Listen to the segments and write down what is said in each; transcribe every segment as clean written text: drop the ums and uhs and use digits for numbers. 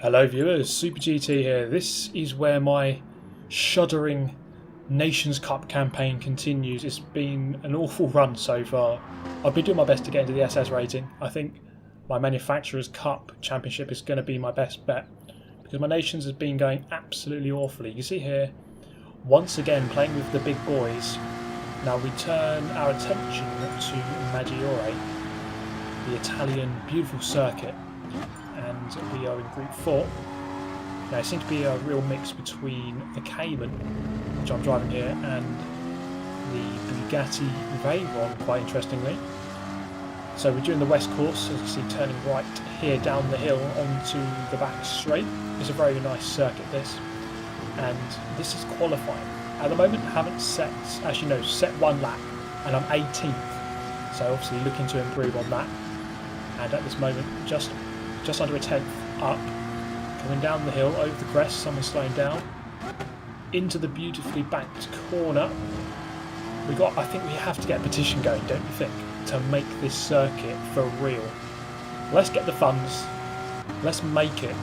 Hello viewers, Super GT here. This is where my shuddering Nations Cup campaign continues. It's been an awful run so far. I've been doing my best to get into the SS rating. I think my Manufacturers Cup Championship is going to be my best bet because my Nations has been going absolutely awfully. You can see here, once again playing with the big boys. Now we turn our attention to Maggiore, the Italian beautiful circuit. And we are in Group 4. Now it seems to be a real mix between the Cayman, which I'm driving here, and the Bugatti Veyron, quite interestingly. So we're doing the west course, as you see, turning right here down the hill onto the back straight. It's a very nice circuit, this. And this is qualifying. At the moment, haven't set, as you know, set one lap, and I'm 18th. So obviously looking to improve on that. And at this moment, just under a 10th up, coming down the hill over the crest, someone slowing down into the beautifully banked corner. I think we have to get a petition going, don't you think, to make this circuit for real. Let's get the funds, let's make it,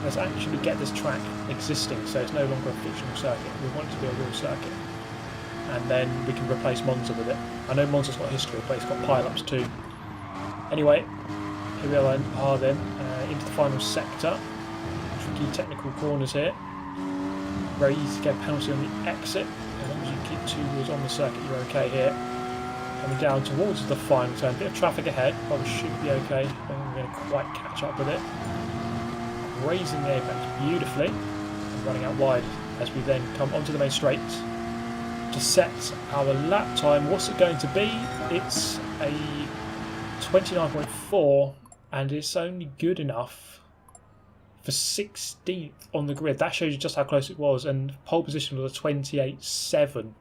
let's actually get this track existing so it's no longer a fictional circuit. We want it to be a real circuit, and then we can replace Monza with it. I know Monza's got history, but it's got pile-ups too. Anyway, here we are then, into the final sector. Tricky technical corners here. Very easy to get a penalty on the exit. As long as you keep two wheels on the circuit, you're okay here. Coming down towards the final turn. A bit of traffic ahead, but we should be okay. I don't think we're going to quite catch up with it. Raising the apex beautifully. And running out wide as we then come onto the main straight. To set our lap time, what's it going to be? It's a 29.4, and it's only good enough for 16th on the grid. That shows you just how close it was, and pole position was a 28.7,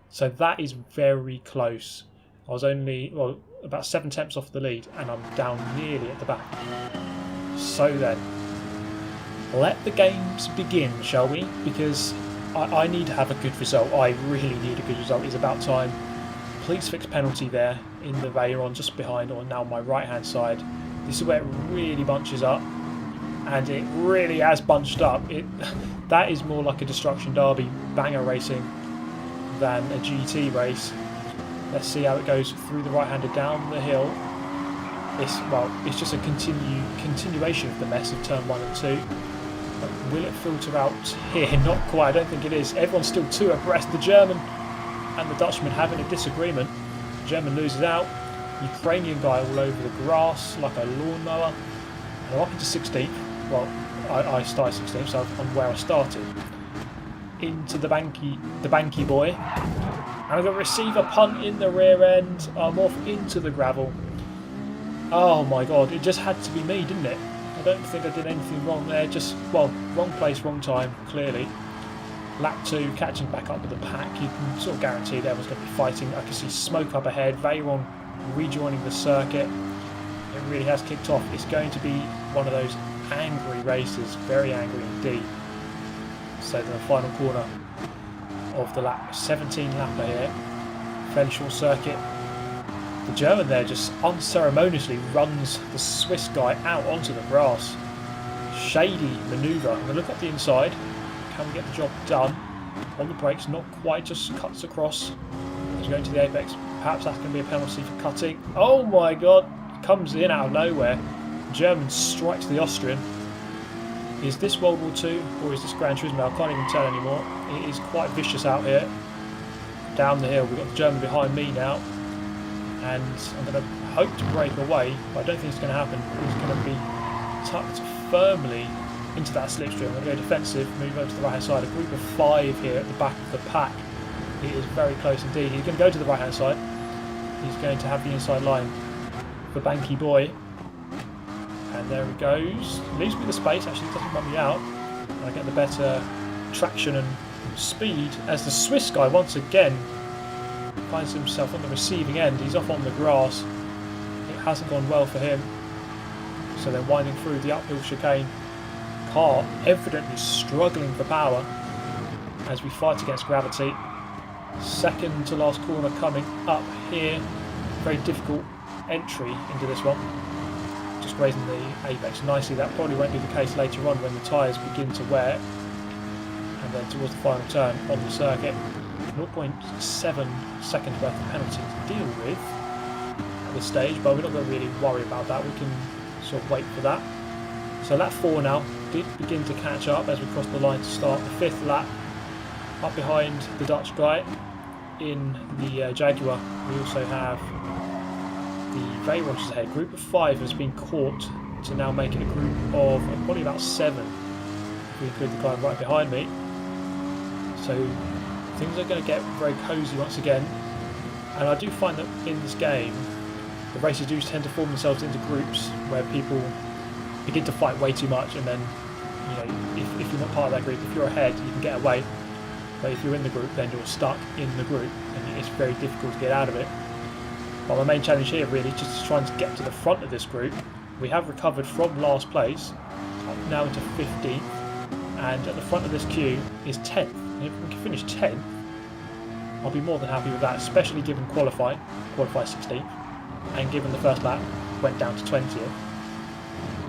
so that is very close. I was only, well, about 7 tenths off the lead, and I'm down nearly at the back. So then, let the games begin, shall we? Because I need to have a good result. I really need a good result. It's about time. Please fix penalty there in the Veyron just behind, or now my right hand side. This is where it really bunches up, and it really has bunched up. That is more like a destruction derby banger racing than a GT race. Let's see how it goes through the right hander down the hill. It's just a continuation of the mess of turn 1 and 2. But will it filter out here? Not quite. I don't think it is. Everyone's still 2 abreast. The German and the Dutchman having a disagreement. The German loses out. Ukrainian guy all over the grass like a lawnmower. And I'm up into 16th. Well, I started 16th, so I'm where I started. Into the banky boy. And I've got a receiver punt in the rear end. I'm off into the gravel. Oh my god, it just had to be me, didn't it? I don't think I did anything wrong there. Just, well, wrong place, wrong time, clearly. Lap 2, catching back up with the pack. You can sort of guarantee that everyone's going to be fighting. I can see smoke up ahead. Veyron rejoining the circuit. It really has kicked off. It's going to be one of those angry races, very angry indeed. So the final corner of the lap, 17 lapper here, fairly short circuit. The German there just unceremoniously runs the Swiss guy out onto the grass. Shady manoeuvre. I'm going to look at the inside. Can we get the job done? On the brakes, not quite, just cuts across. He's going to the apex. Perhaps that's going to be a penalty for cutting. Oh my god! Comes in out of nowhere. German strikes the Austrian. Is this World War II or is this Gran Turismo? I can't even tell anymore. It is quite vicious out here. Down the hill, we've got the German behind me now. And I'm going to hope to break away, but I don't think it's going to happen. He's going to be tucked firmly into that slipstream. I'm going to go defensive, move over to the right hand side. A group of 5 here at the back of the pack. It is very close indeed. He's going to go to the right hand side. He's going to have the inside line for Banky Boy. And there he goes. Leaves me the space, actually doesn't run me out. And I get the better traction and speed as the Swiss guy once again finds himself on the receiving end. He's off on the grass. It hasn't gone well for him. So they're winding through the uphill chicane. Car evidently struggling for power as we fight against gravity. Second to last corner coming up here. Very difficult entry into this one. just grazing the apex nicely. That probably won't be the case later on when the tyres begin to wear. And then towards the final turn on the circuit, 0.7 seconds worth of penalty to deal with at this stage, but we're not going to really worry about that. We can sort of wait for that. So lap 4 now did begin to catch up as we crossed the line to start the 5th lap. Up behind the Dutch guy in the Jaguar, we also have the Veyron's ahead. Group of 5 has been caught to now make it a group of probably about 7 if we include the guy right behind me. So things are going to get very cosy once again, and I do find that in this game the races do tend to form themselves into groups where people begin to fight way too much, and then, you know, if you're not part of that group, if you're ahead you can get away, but if you're in the group then you're stuck in the group and it's very difficult to get out of it. But my main challenge here really is just trying to get to the front of this group. We have recovered from last place up now into 15th, and at the front of this queue is 10th. And if we can finish 10th, I'll be more than happy with that, especially given qualify 16th, and given the first lap went down to 20th.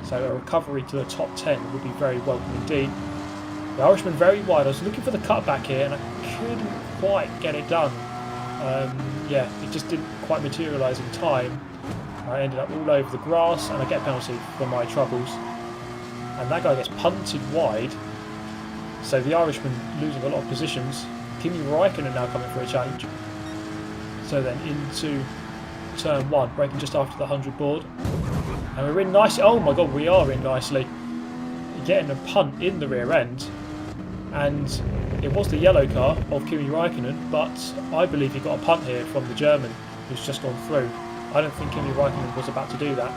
So a recovery to the top 10 would be very welcome indeed. The Irishman very wide. I was looking for the cutback here and I couldn't quite get it done. Yeah, it just didn't quite materialise in time. I ended up all over the grass and I get a penalty for my troubles. And that guy gets punted wide. So the Irishman losing a lot of positions. Kimi Räikkönen now coming for a challenge. So then into turn 1, braking just after the 100 board. And we're in nicely. Oh my god, we are in nicely. Getting a punt in the rear end. And it was the yellow car of Kimi Räikkönen, but I believe he got a punt here from the German who's just gone through. I don't think Kimi Räikkönen was about to do that.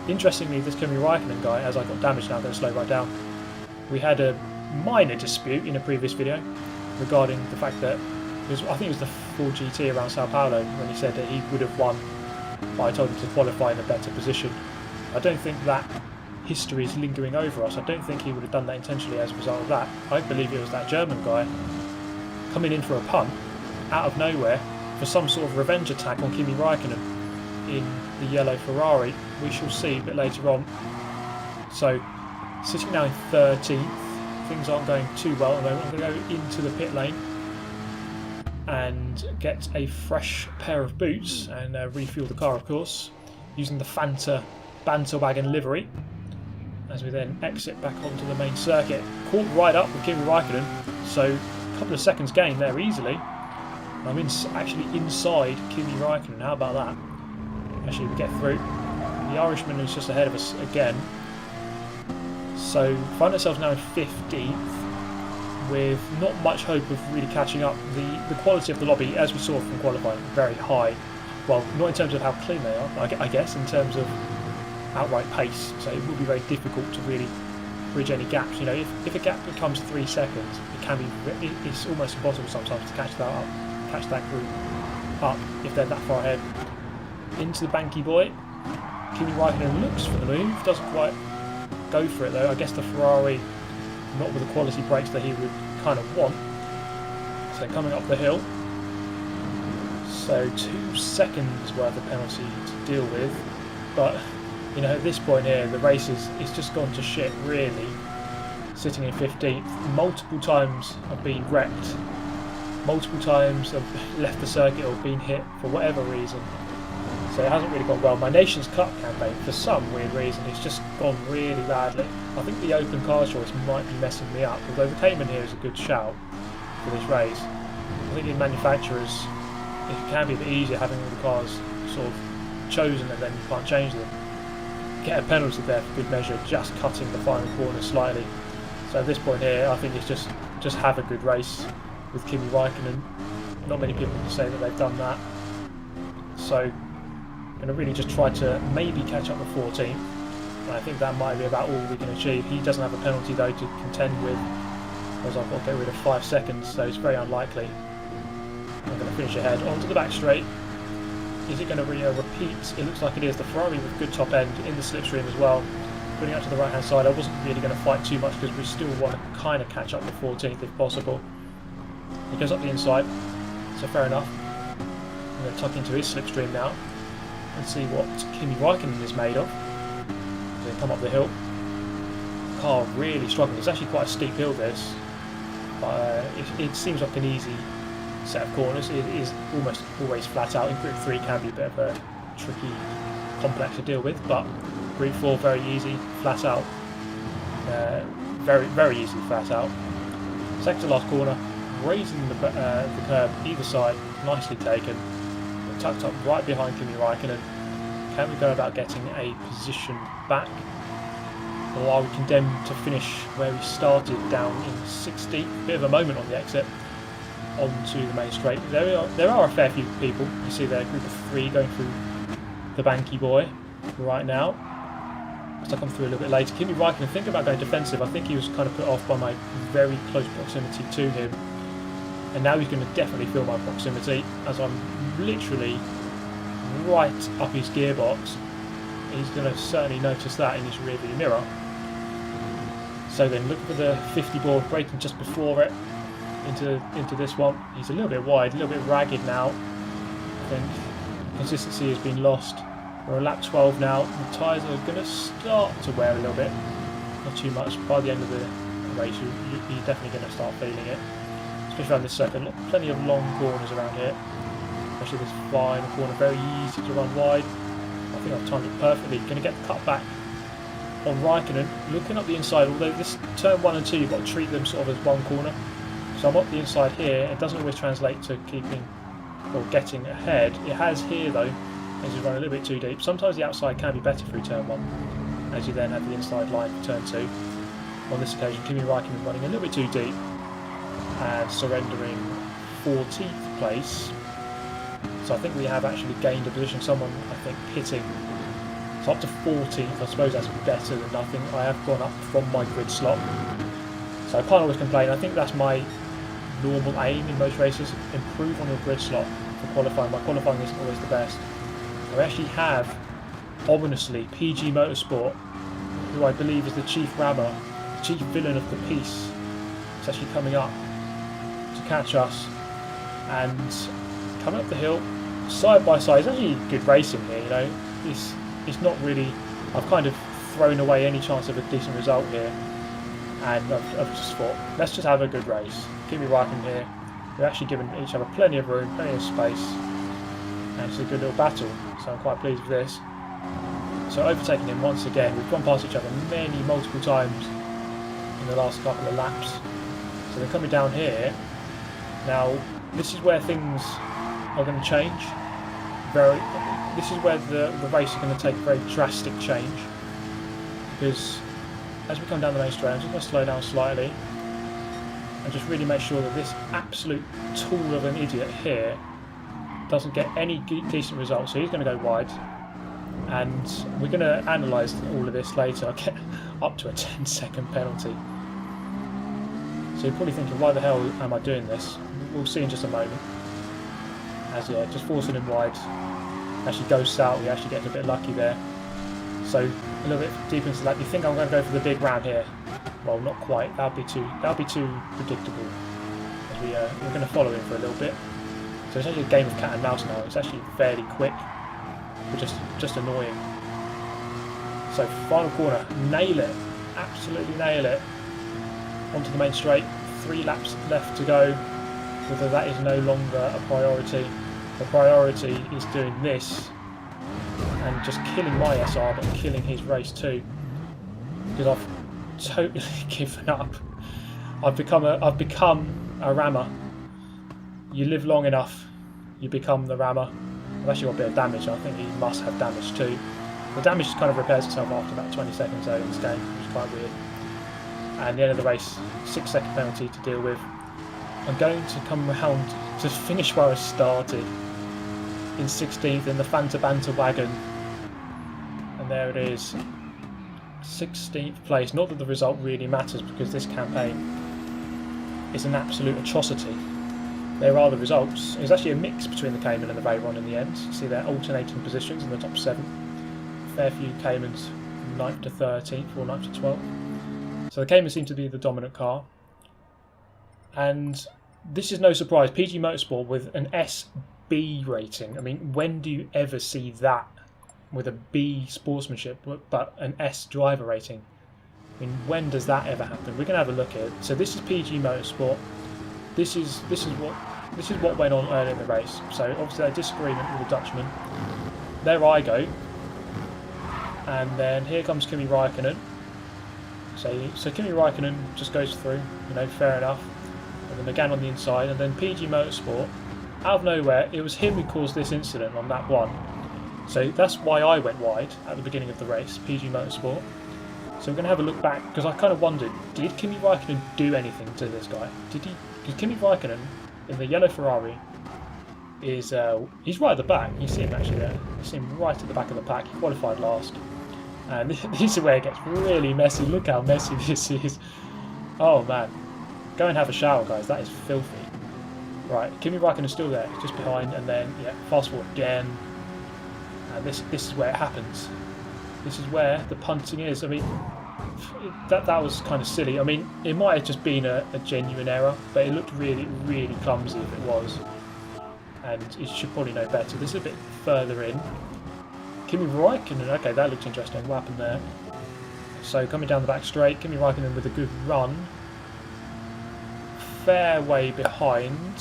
Interestingly, this Kimi Räikkönen guy, as I got damaged now, I'm going to slow right down. We had a minor dispute in a previous video regarding the fact that, I think it was the F4 GT around Sao Paulo, when he said that he would have won, but I told him to qualify in a better position. I don't think that history is lingering over us. I don't think he would have done that intentionally as a result of that. I believe it was that German guy coming in for a punt out of nowhere for some sort of revenge attack on Kimi Räikkönen in the yellow Ferrari. We shall see a bit later on. So sitting now in 13th, things aren't going too well at the moment. I'm going to go into the pit lane and get a fresh pair of boots and refuel the car, of course, using the Fanta Banterwagon livery, as we then exit back onto the main circuit. Caught right up with Kimi Räikkönen, so a couple of seconds gain there easily. I'm actually inside Kimi Räikkönen, how about that? Actually, we get through. The Irishman is just ahead of us again. So find ourselves now in 15th, with not much hope of really catching up. The quality of the lobby, as we saw from qualifying, very high. Well, not in terms of how clean they are, I guess in terms of outright pace, so it will be very difficult to really bridge any gaps. You know, if a gap becomes 3 seconds, it can be, it's almost impossible sometimes to catch that group up if they're that far ahead. Into the banky boy, Kimi Räikkönen looks for the move, doesn't quite go for it though. I guess the Ferrari not with the quality brakes that he would kind of want. So coming up the hill, so 2 seconds worth of penalty to deal with, but you know, at this point here, the race it's just gone to shit, really. Sitting in 15th, multiple times I've been wrecked, multiple times I've left the circuit or been hit for whatever reason. So it hasn't really gone well. My Nations Cup campaign, for some weird reason, it's just gone really badly. I think the open car choice might be messing me up, although the Cayman here is a good shout for this race. I think in manufacturers, it can be a bit easier having all the cars sort of chosen and then you can't change them. Get a penalty there for good measure, just cutting the final corner slightly. So at this point here, I think it's just have a good race with Kimi Räikkönen. Not many people can say that they've done that. So I'm going to really just try to maybe catch up with 14th. And I think that might be about all we can achieve. He doesn't have a penalty though to contend with, because I've got to get rid of 5 seconds, so it's very unlikely. I'm going to finish ahead onto the back straight. Is it going to repeat? It looks like it is. The Ferrari with good top end in the slipstream as well. Putting out to the right hand side, I wasn't really going to fight too much because we still want to kind of catch up with 14th if possible. He goes up the inside, so fair enough. I'm going to tuck into his slipstream now and see what Kimi Räikkönen is made of. come up the hill. Car really struggling. It's actually quite a steep hill, this, but it seems like an easy set of corners. It is almost always flat out. In Group 3 can be a bit of a tricky, complex to deal with, but Group 4 very easy, flat out. Very easy, flat out. Second to last corner, raising the curb either side, nicely taken. We're tucked up right behind Kimi Raikkonen. Can we go about getting a position back? Or are we condemned to finish where we started, down in 16th? Bit of a moment on the exit onto the main straight. There are a fair few people. You see there, Group of 3 going through the Banky boy right now. As I come through a little bit later, Kimi Raikkonen thinking about going defensive. I think he was kind of put off by my very close proximity to him, and now he's going to definitely feel my proximity as I'm literally right up his gearbox. He's going to certainly notice that in his rearview mirror. So then look for the 50 board braking just before it into this one. He's a little bit wide, a little bit ragged now. I think consistency has been lost. We're at lap 12 now. The tyres are going to start to wear a little bit, not too much. By the end of the race, you're definitely going to start feeling it, especially around this circuit. Plenty of long corners around here, especially this final corner. Very easy to run wide. I think I've timed it perfectly. Going to get the cut back on Raikkonen. Looking up the inside, although this turn 1 and 2, you've got to treat them sort of as one corner. So I'm up the inside here. It doesn't always translate to keeping or getting ahead. It has here though, as you run a little bit too deep. Sometimes the outside can be better through turn 1, as you then have the inside line for turn 2. On this occasion, Kimi Raikkonen running a little bit too deep and surrendering 14th place. So I think we have actually gained a position. Someone, I think, hitting. So up to 14th, I suppose that's better than nothing. I have gone up from my grid slot, so I can't always complain. I think that's my normal aim in most races: improve on your grid slot for qualifying. My qualifying isn't always the best. I actually have, ominously, PG Motorsport, who I believe is the chief rammer, the chief villain of the piece. It's actually coming up to catch us, and coming up the hill side by side. It's actually good racing here, you know. It's not really. I've kind of thrown away any chance of a decent result here, and I've just thought, let's just have a good race. Kimi Raikkonen here. We're actually giving each other plenty of room, plenty of space, and it's a good little battle. So I'm quite pleased with this. So overtaking him once again. We've gone past each other multiple times in the last couple of laps. So they're coming down here. Now this is where things are going to change. This is where the race is going to take a very drastic change, because as we come down the main straight, I'm just going to slow down slightly and just really make sure that this absolute tool of an idiot here doesn't get any decent results. So he's going to go wide, and we're going to analyse all of this later. I'll get up to a 10-second penalty. So you're probably thinking, why the hell am I doing this? We'll see in just a moment. As just forcing him wide. Actually goes south. He actually gets a bit lucky there. So a little bit deep into that. You think I'm going to go for the big round here? Well, not quite. That'll be too predictable. As we're going to follow him for a little bit. So it's actually a game of cat and mouse now. It's actually fairly quick, but just annoying. So final corner, nail it, absolutely nail it. Onto the main straight. 3 laps left to go. Although that is no longer a priority. The priority is doing this and just killing my SR, but killing his race too, because I've totally given up. I've become a rammer. You live long enough, you become the rammer. I've actually got a bit of damage. I think he must have damage too. The damage just kind of repairs itself after about 20 seconds though in this game, which is quite weird. And the end of the race, 6-second penalty to deal with. I'm going to come round to finish where I started, in 16th in the Fanta Banter wagon, and there it is, 16th place. Not that the result really matters, because this campaign is an absolute atrocity. There are the results. It's actually a mix between the Cayman and the Veyron in the end. You see they're alternating positions in the top 7. Fair few Caymans 9th to 13th or 9th to 12th. So the Cayman seem to be the dominant car, and this is no surprise. PG Motorsport with an SB rating. I mean, when do you ever see that? with a B sportsmanship but an S driver rating. I mean, when does that ever happen? We're gonna have a look at it. So this is PG Motorsport. This is what went on earlier in the race. So obviously a disagreement with the Dutchman. There I go. And then here comes Kimi Raikkonen. So Kimi Raikkonen just goes through, you know, fair enough. And then again on the inside, and then PG Motorsport, out of nowhere, it was him who caused this incident on lap 1. So that's why I went wide at the beginning of the race, PG Motorsport. So we're going to have a look back, because I kind of wondered, did Kimi Raikkonen do anything to this guy? Because Kimi Raikkonen, in the yellow Ferrari, is he's right at the back. You see him actually there. You see him right at the back of the pack. He qualified last. And this is where it gets really messy. Look how messy this is. Oh man. Go and have a shower, guys. That is filthy. Right, Kimi Raikkonen is still there, just behind, and then, yeah, fast forward again. And this is where it happens. This is where the punting is. I mean, that was kind of silly. I mean, it might have just been a genuine error, but it looked really, really clumsy if it was. And you should probably know better. This is a bit further in. Kimi Raikkonen, okay, that looks interesting. What happened there? So coming down the back straight, Kimi Raikkonen with a good run. Fair way behind.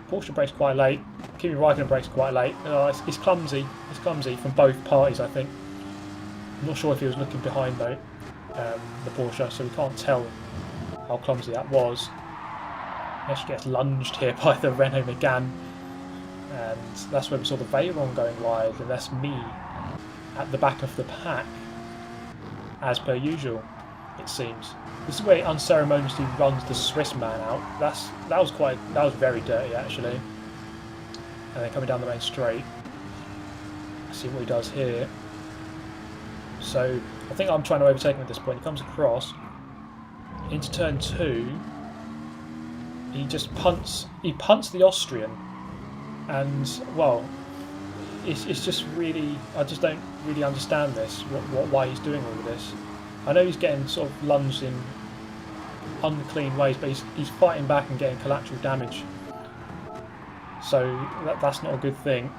Porsche brakes quite late. Kimi Raikkonen brakes quite late. It's clumsy. It's clumsy from both parties, I think. I'm not sure if he was looking behind though, the Porsche, so we can't tell how clumsy that was. He actually gets lunged here by the Renault Megane. And that's where we saw the Veyron going wide, and that's me at the back of the pack, as per usual, it seems. This is where he unceremoniously runs the Swiss man out. That was very dirty actually. And then coming down the main straight, let's see what he does here. So I think I'm trying to overtake him at this point. He comes across into turn 2. He just punts. He punts the Austrian. And well, it's just really, I just don't really understand this. Why he's doing all of this? I know he's getting sort of lunged in unclean ways, but he's fighting back and getting collateral damage. So that's not a good thing.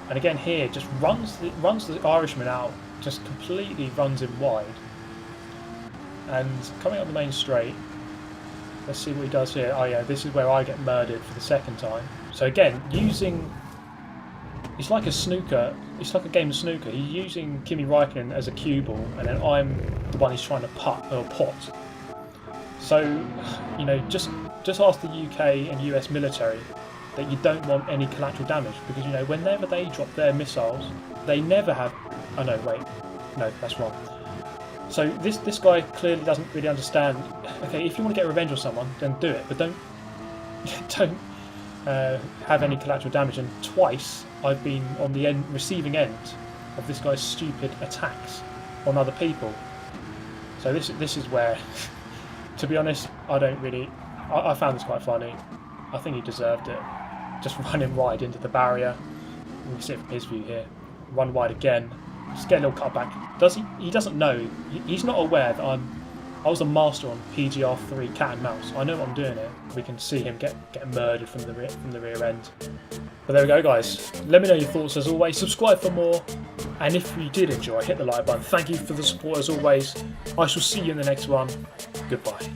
And again here, just runs the Irishman out, just completely runs him wide. And coming up the main straight, let's see what he does here. Oh yeah, this is where I get murdered for the second time. So again, it's like a snooker, it's like a game of snooker. He's using Kimi Raikkonen as a cue ball, and then I'm the one he's trying to pot. So, you know, just ask the UK and US military that you don't want any collateral damage, because, you know, whenever they drop their missiles, they never have... Oh no, wait. No, that's wrong. So this guy clearly doesn't really understand. Okay, if you want to get revenge on someone, then do it, but don't have any collateral damage. And twice I've been on the receiving end of this guy's stupid attacks on other people. So this is where, to be honest, I don't really. I found this quite funny. I think he deserved it. Just running wide into the barrier. We can see it from his view here. Run wide again. Just get a little cutback. He doesn't know. He's not aware that I was a master on PGR3 cat and mouse. I know what I'm doing here. We can see him get murdered from the rear end. But there we go, guys. Let me know your thoughts as always. Subscribe for more. And if you did enjoy, hit the like button. Thank you for the support as always. I shall see you in the next one. Goodbye.